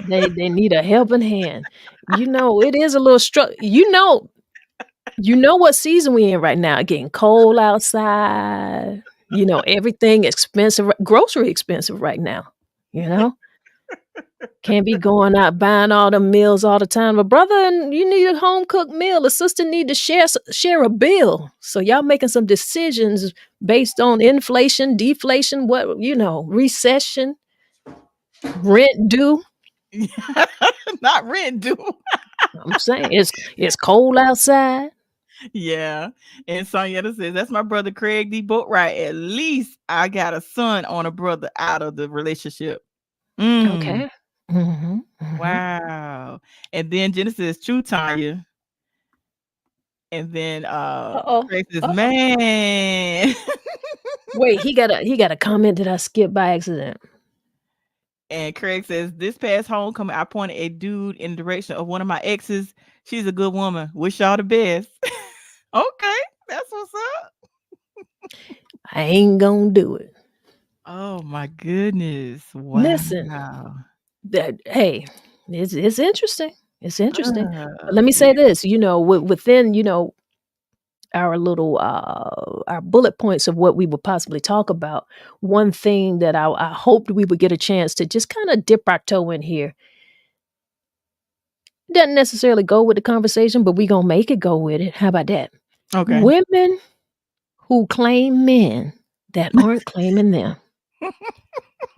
They need a helping hand. It is a little you know what season we in right now, getting cold outside, everything expensive, grocery expensive right now, you know? Can't be going out buying all the meals all the time. But brother, and you need a home cooked meal. A sister need to share a bill. So y'all making some decisions based on inflation, deflation, recession, rent due. Not rent due. I'm saying it's cold outside. Yeah. And Sonyetta says, "That's my brother Craig D. Boatwright. At least I got a son on a brother out of the relationship." Mm. Okay. Mhm. Wow. And then Genesis, "True, Tanya." And then Uh-oh. Craig says, Uh-oh. "Man." Wait, he got a comment that I skipped by accident. And Craig says, "This past homecoming, I pointed a dude in the direction of one of my exes. She's a good woman. Wish y'all the best." Okay, that's what's up. I ain't gonna do it. Oh my goodness. Listen, Wow. hey, it's interesting. It's interesting. But let me Yeah. say this, within, our little our bullet points of what we would possibly talk about, one thing that I hoped we would get a chance to just kind of dip our toe in here. Doesn't necessarily go with the conversation, but we gonna make it go with it. How about that? Okay. Women who claim men that aren't claiming them.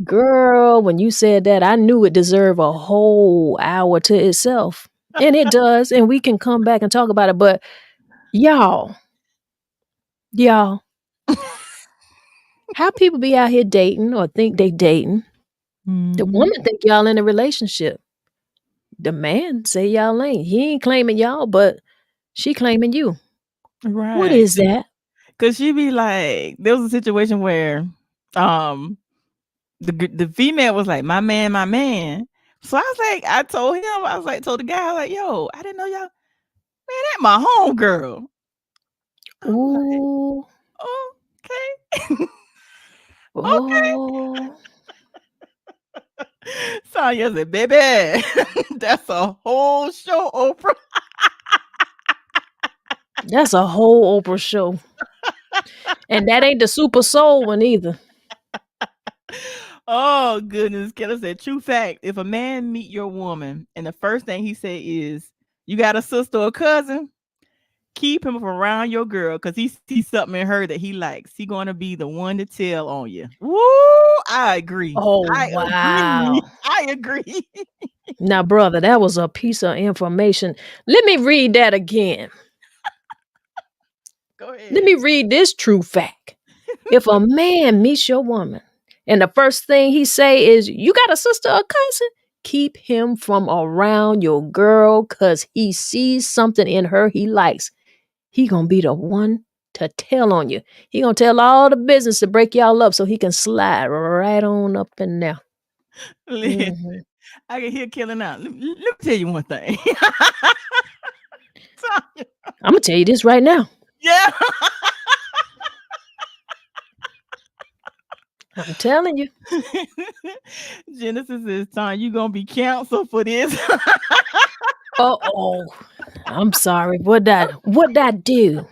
Girl, when you said that, I knew it deserved a whole hour to itself. And it does, and we can come back and talk about it. But y'all, y'all, how people be out here dating or think they dating. The Mhm. woman think y'all in a relationship. The man say y'all ain't. He ain't claiming y'all, but she claiming you. What Right. is that? Cause she be like, there was a situation where um the female was like, "My man, my man." So I was like, told the guy, like, "Yo, I didn't know y'all, man, that my home girl." I'm like, Ooh. "Okay." Oh, Sonya said, baby, that's a whole show, Oprah. that's a whole Oprah show. And that ain't the Super Soul one either. Oh goodness. Killer said, true fact. If a man meet your woman and the first thing he say is, you got a sister or cousin, keep him around your girl because he sees something in her that he likes. He gonna be the one to tell on you. Woo! I agree. Oh, I agree. wow. I agree. Now, brother, that was a piece of information. Let me read that again. Go Let ahead. me read this true fact. If a man meets your woman and the first thing he say is, you got a sister or cousin, keep him from around your girl because he sees something in her he likes. He gonna be the one to tell on you. He gonna tell all the business to break y'all up so he can slide right on up in there. Listen, Mhm. I can hear killing out. Let me tell you one thing. I'm gonna tell you this right now. Yeah. I'm telling you. Genesis is time you gonna be canceled for this. Oh, I'm sorry. What I do?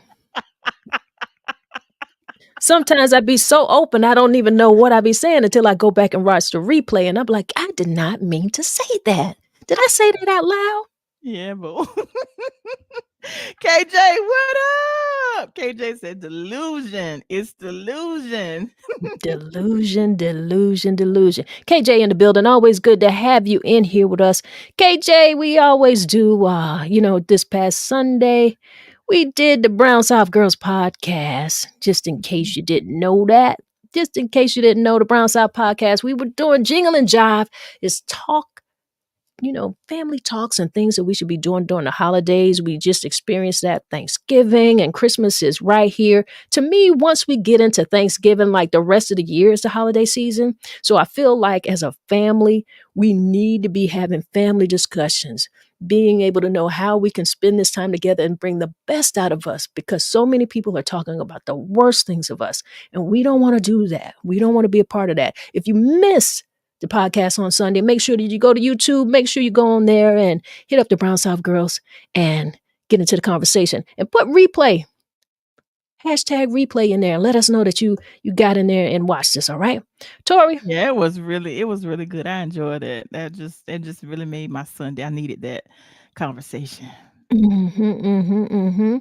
Sometimes I be so open, I don't even know what I be saying until I go back and watch the replay, and I'm like, I did not mean to say that. Did I say that out loud? Yeah, but KJ, what up? KJ said delusion. It's delusion. Delusion, delusion, delusion. KJ in the building. Always good to have you in here with us. KJ, we always do, this past Sunday, we did the Brown South Girls podcast. Just in case you didn't know that. Just in case you didn't know the Brown South podcast, we were doing Jingle and Jive. It's talk, family talks and things that we should be doing during the holidays. We just experienced that Thanksgiving and Christmas is right here. To me, once we get into Thanksgiving, like the rest of the year is the holiday season. So I feel like as a family, we need to be having family discussions, being able to know how we can spend this time together and bring the best out of us because so many people are talking about the worst things of us. And we don't want to do that. We don't want to be a part of that. If you miss the podcast on Sunday, make sure that you go to YouTube, make sure you go on there and hit up the Brown South Girls and get into the conversation and put hashtag replay in there and let us know that you got in there and watched this. All right, Tori. Yeah, it was really good. I enjoyed it. It just really made my Sunday. I needed that conversation. We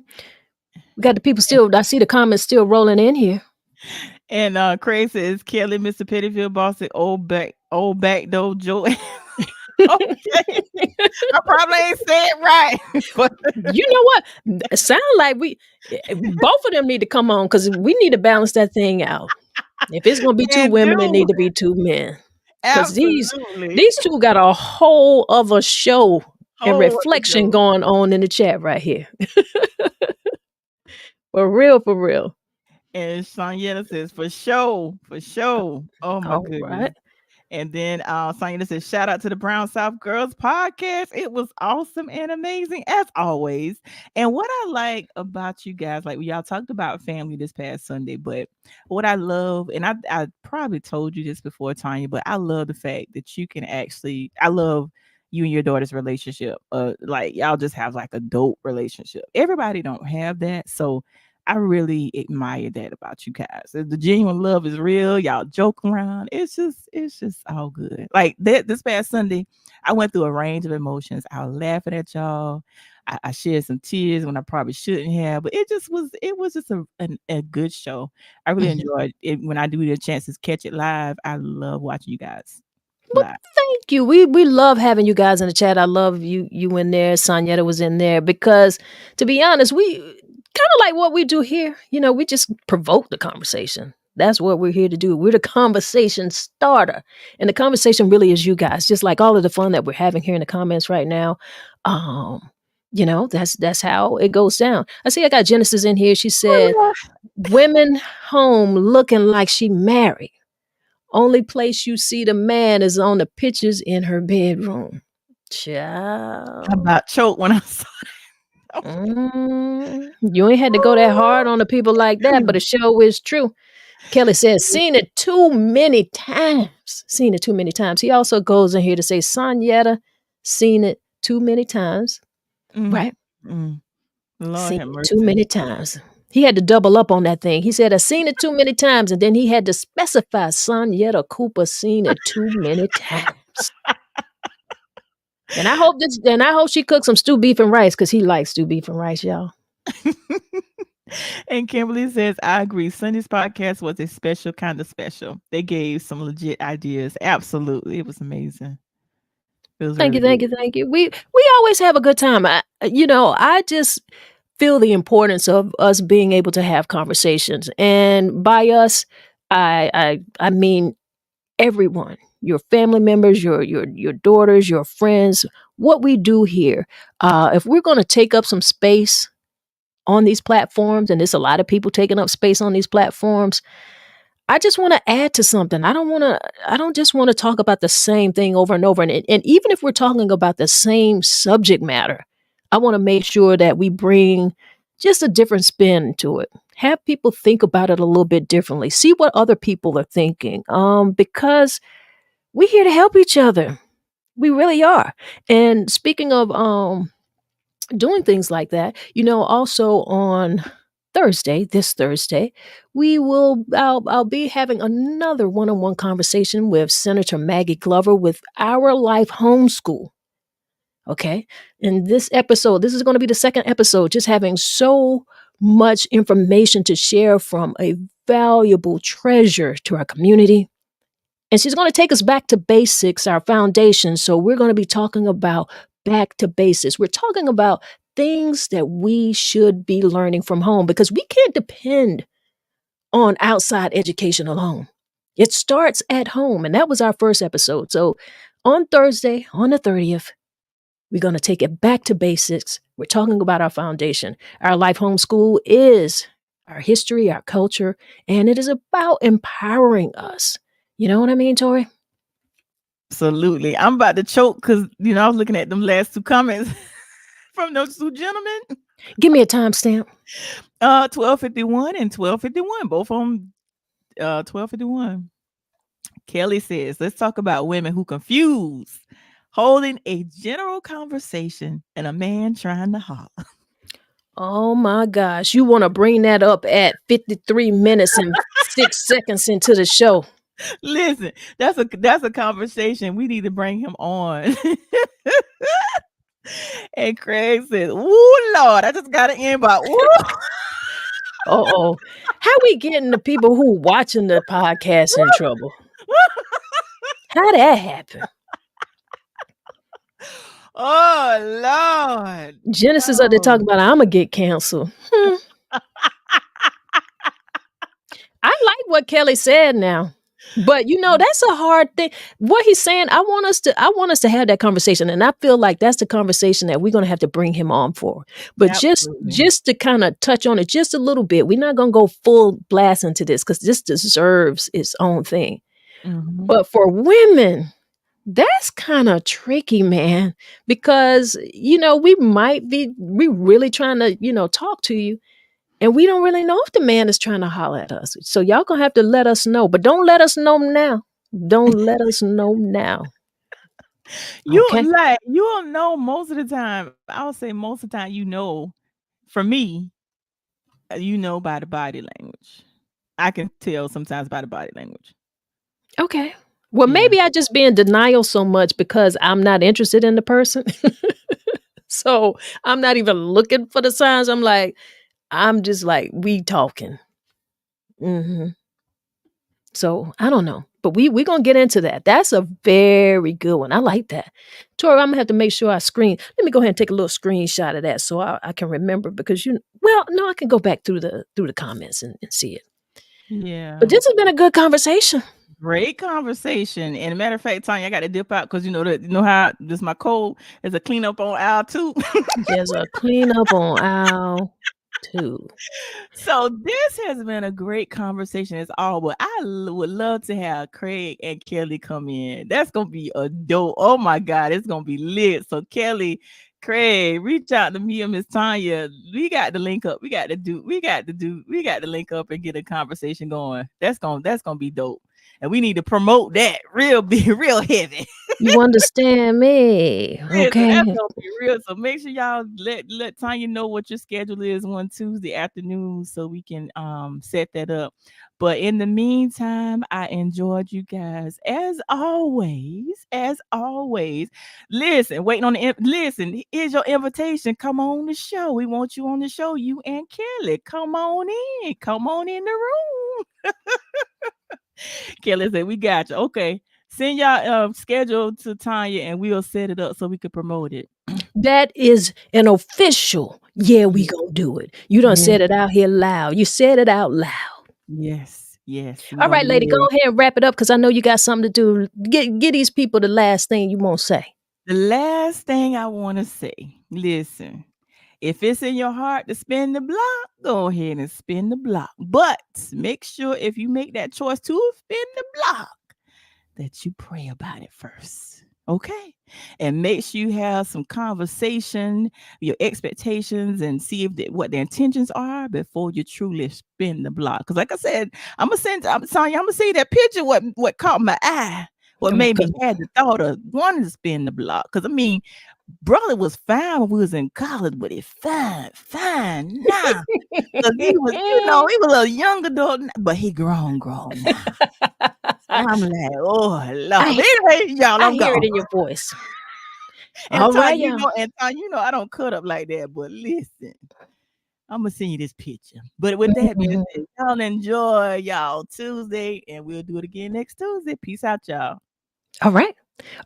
got the people still. I see the comments still rolling in here. And Craig says Kelly, Mr. Pettyfield boss said old back door Joe. Okay. I probably ain't said it right. But You know what? It sound like both of them need to come on because we need to balance that thing out. If it's gonna be two and women, it need do to be two men. Because absolutely. these two got a whole other show and Whole other reflection show. going on in the chat right here. For real, for real. And Sanyetta says, for sure, for sure. Oh my All goodness. right. And then Sanyetta says, shout out to the Brown South Girls podcast. It was awesome and amazing as always. And what I like about you guys, like y'all talked about family this past Sunday, but what I love, and I probably told you this before, Tanya, but I love the fact that you can actually, I love you and your daughter's relationship. Like y'all just have like a dope relationship. Everybody don't have that. So I really admire that about you guys. The genuine love is real. Y'all joke around. It's just all good. Like this past Sunday, I went through a range of emotions. I was laughing at y'all. I shed some tears when I probably shouldn't have, but it was just a good show. I really enjoyed it. When I do get a chance to catch it live, I love watching you guys Well, live. thank you. We love having you guys in the chat. I love you in there. Sanyetta was in there because, to be honest, we kind of like what we do here. We just provoke the conversation. That's what we're here to do. We're the conversation starter, and the conversation really is you guys. Just like all of the fun that we're having here in the comments right now. That's how it goes down. I see I got Genesis in here. She said, "Women home looking like she married. Only place you see the man is on the pictures in her bedroom." I Child. about choked when I saw You ain't had to go that hard on the people like that, but the show is true. Kelly says, seen it too many times. Seen it too many times. He also goes in here to say, Sonyetta, seen it too many times. Mm, Right? mm. Lord Seen have it too mercy. many times. He had to double up on that thing. He said, I've seen it too many times. And then he had to specify Sonyetta Cooper seen it too many times. And I hope she cooks some stew beef and rice because he likes stew beef and rice, y'all. And Kimberly says, I agree. Sunday's podcast was a special kind of special. They gave some legit ideas. Absolutely. It was amazing. It was Thank really you, thank good. you, thank you. We always have a good time. I just feel the importance of us being able to have conversations. And by us, I mean everyone, your family members, your daughters, your friends, what we do here. If we're going to take up some space on these platforms, and there's a lot of people taking up space on these platforms, I just want to add to something. I don't just want to talk about the same thing over and over. And even if we're talking about the same subject matter, I want to make sure that we bring just a different spin to it. Have people think about it a little bit differently. See what other people are thinking. Because we're here to help each other. We really are. And speaking of doing things like that, also on this Thursday, I'll be having another one-on-one conversation with Senator Maggie Glover with Our Life Homeschool. Okay. In this episode, this is going to be the second episode, just having so much information to share from a valuable treasure to our community. And she's going to take us back to basics, our foundation. So we're going to be talking about back to basics. We're talking about things that we should be learning from home because we can't depend on outside education alone. It starts at home. And that was our first episode. So on Thursday, on the 30th, we're going to take it back to basics. We're talking about our foundation. Our Life Homeschool is our history, our culture, and it is about empowering us. You know what I mean, Tori? Absolutely. I'm about to choke because, I was looking at them last two comments from those two gentlemen. Give me a timestamp. 12:51 and 12:51, both on 12:51. Kelly says, let's talk about women who confuse holding a general conversation and a man trying to holler. Oh my gosh. You want to bring that up at 53 minutes and 6 seconds into the show. Listen, that's a conversation. We need to bring him on. And Craig says, "Ooh, Lord, I just got an inbox." Uh-oh. How we getting the people who watching the podcast in trouble? How that happen? Oh, Lord. Genesis up there talking about I'm going to get canceled. I like what Kelly said now. But that's a hard thing. What he's saying, I want us to have that conversation. And I feel like that's the conversation that we're going to have to bring him on for. But just to kind of touch on it just a little bit, we're not going to go full blast into this because this deserves its own thing. Mm-hmm. But for women, that's kind of tricky, man, because, we really trying to, talk to you. And we don't really know if the man is trying to holler at us. So y'all gonna have to let us know. But don't let us know now. Don't let us know now. You don't know most of the time. I would say most of the time, for me, by the body language. I can tell sometimes by the body language. Okay. Well, maybe I just be in denial so much because I'm not interested in the person. So I'm not even looking for the signs. I'm just like, we talking. Mm-hmm. So I don't know. But we're going to get into that. That's a very good one. I like that. Tori, I'm going to have to make sure I screen. Let me go ahead and take a little screenshot of that so I can remember because I can go back through the comments and see it. Yeah. But this has been a good conversation. Great conversation. And a matter of fact, Tonya, I got to dip out because how this my cold. There's a cleanup on aisle 2. There's a cleanup on aisle 2. So this has been a great conversation as all, but I would love to have Craig and Kelly come in. That's gonna be a dope. Oh my God, it's gonna be lit. So Kelly, Craig, reach out to me and Miss Tonya. We got to link up. We got to link up and get a conversation going. That's gonna be dope. And we need to promote that real big, real heavy. You understand me, Listen, okay? that's gonna be real. So make sure y'all let Tanya know what your schedule is one Tuesday afternoon so we can set that up. But in the meantime, I enjoyed you guys as always. As always. Listen, waiting on listen, here's your invitation. Come on the show. We want you on the show. You and Kelly. Come on in. Come on in the room. Kelly said, we got you. Okay. Send y'all schedule to Tanya and we'll set it up so we can promote it. That is an official, yeah, we Yeah. gonna do it. You done Yeah. said it out here loud. You said it out loud. Yes. Yes. We're All gonna right, be lady, go real. ahead and wrap it up because I know you got something to do. Get these people the last thing you want to say. The last thing I want to say, listen, if it's in your heart to spin the block, go ahead and spin the block. But make sure if you make that choice to spin the block, that you pray about it first. Okay. And make sure you have some conversation, your expectations, and see if what the intentions are before you truly spin the block. Because, like I said, I'm gonna see that picture. What caught my eye, what made me had the thought of wanting to spin the block. Because I mean, brother was fine when we was in college, but he fine now. Because he was, he was a young adult, but he grown now. I'm like, oh Lord. But anyway, y'all, I I'm hear it gone. in your voice. And All Tanya, right, y'all. I don't cut up like that. But listen, I'm gonna send you this picture. But with that being said, y'all enjoy y'all Tuesday, and we'll do it again next Tuesday. Peace out, y'all. All right.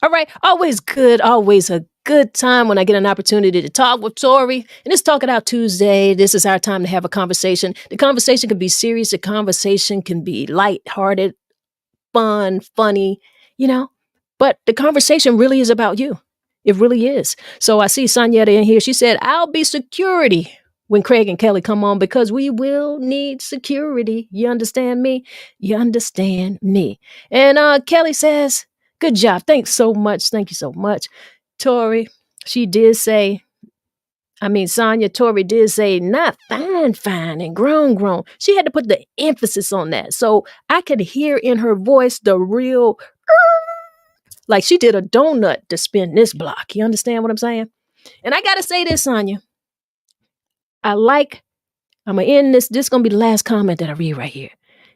All right. Always good. Always a good time when I get an opportunity to talk with Tori. And it's Talk It Out Tuesday. This is our time to have a conversation. The conversation can be serious. The conversation can be lighthearted, fun, funny, but the conversation really is about you. It really is. So I see Sonyetta in here. She said, I'll be security when Craig and Kelly come on because we will need security. You understand me? You understand me. And Kelly says, good job. Thanks so much. Thank you so much. Tori, she did say, Tori did say not fine and grown. She had to put the emphasis on that. So I could hear in her voice the real, like she did a donut to spin this block. You understand what I'm saying? And I got to say this, Sonya. I'm going to end this. This is going to be the last comment that I read right here.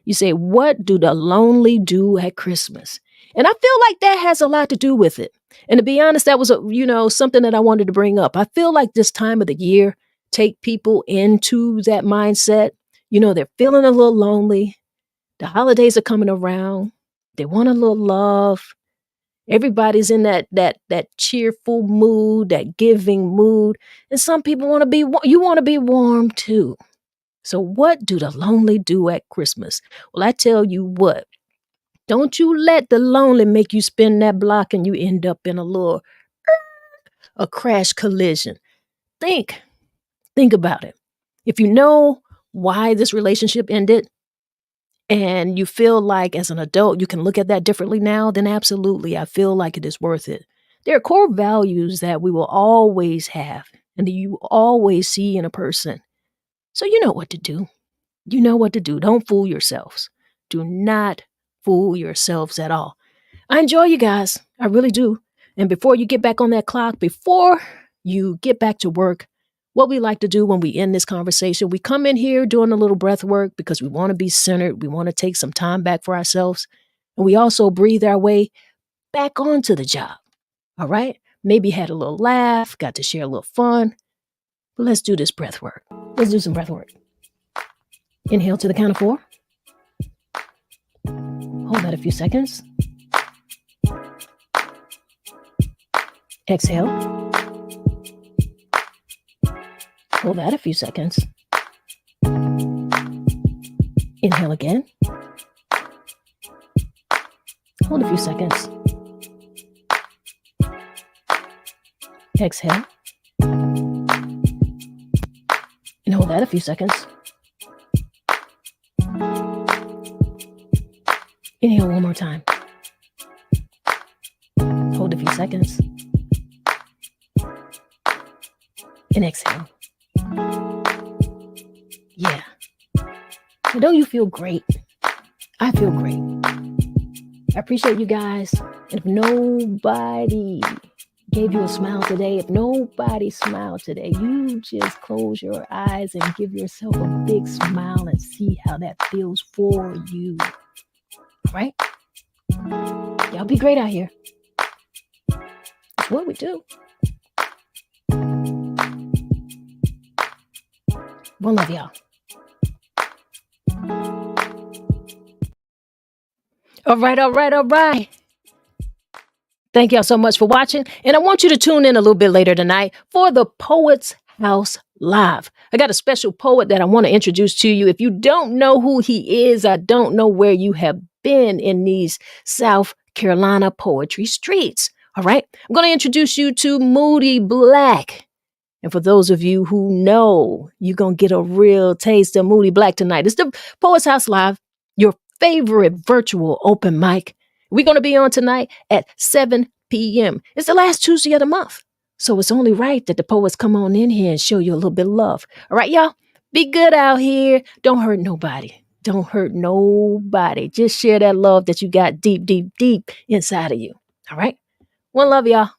You say, what do the lonely do at Christmas? And I feel like that has a lot to do with it. And to be honest, that was something that I wanted to bring up. I feel like this time of the year take people into that mindset. They're feeling a little lonely. The holidays are coming around. They want a little love. Everybody's in that cheerful mood, that giving mood. And some people want to be warm too. So what do the lonely do at Christmas? Well, I tell you what. Don't you let the lonely make you spin that block and you end up in a crash collision. Think about it. If you know why this relationship ended and you feel like as an adult you can look at that differently now, then absolutely, I feel like it is worth it. There are core values that we will always have and that you always see in a person. So you know what to do. You know what to do. Don't fool yourselves. Do not fool yourselves at all. I enjoy you guys. I really do. And before you get back on that clock, before you get back to work, what we like to do when we end this conversation, we come in here doing a little breath work because we want to be centered. We want to take some time back for ourselves. And we also breathe our way back onto the job. All right? Maybe had a little laugh, got to share a little fun. But let's do this breath work. Let's do some breath work. Inhale to the count of 4. Hold that a few seconds. Exhale. Hold that a few seconds. Inhale again. Hold a few seconds. Exhale. And hold that a few seconds. Inhale one more time. Hold a few seconds. and exhale. Yeah. And don't you feel great? I feel great. I appreciate you guys. And if nobody gave you a smile today, if nobody smiled today, you just close your eyes and give yourself a big smile and see how that feels for you. Right? Y'all be great out here. It's what we do. One love, y'all. All right. Thank y'all so much for watching. And I want you to tune in a little bit later tonight for the Poet's House Live. I got a special poet that I want to introduce to you. If you don't know who he is, I don't know where you have been in these South Carolina poetry streets. All right. I'm going to introduce you to Moody Black. And for those of you who know, you're going to get a real taste of Moody Black tonight. It's the Poet's House Live, your favorite virtual open mic. We're going to be on tonight at 7 p.m. It's the last Tuesday of the month. So it's only right that the poets come on in here and show you a little bit of love. All right, y'all? Be good out here. Don't hurt nobody. Don't hurt nobody. Just share that love that you got deep inside of you. All right? One love, y'all.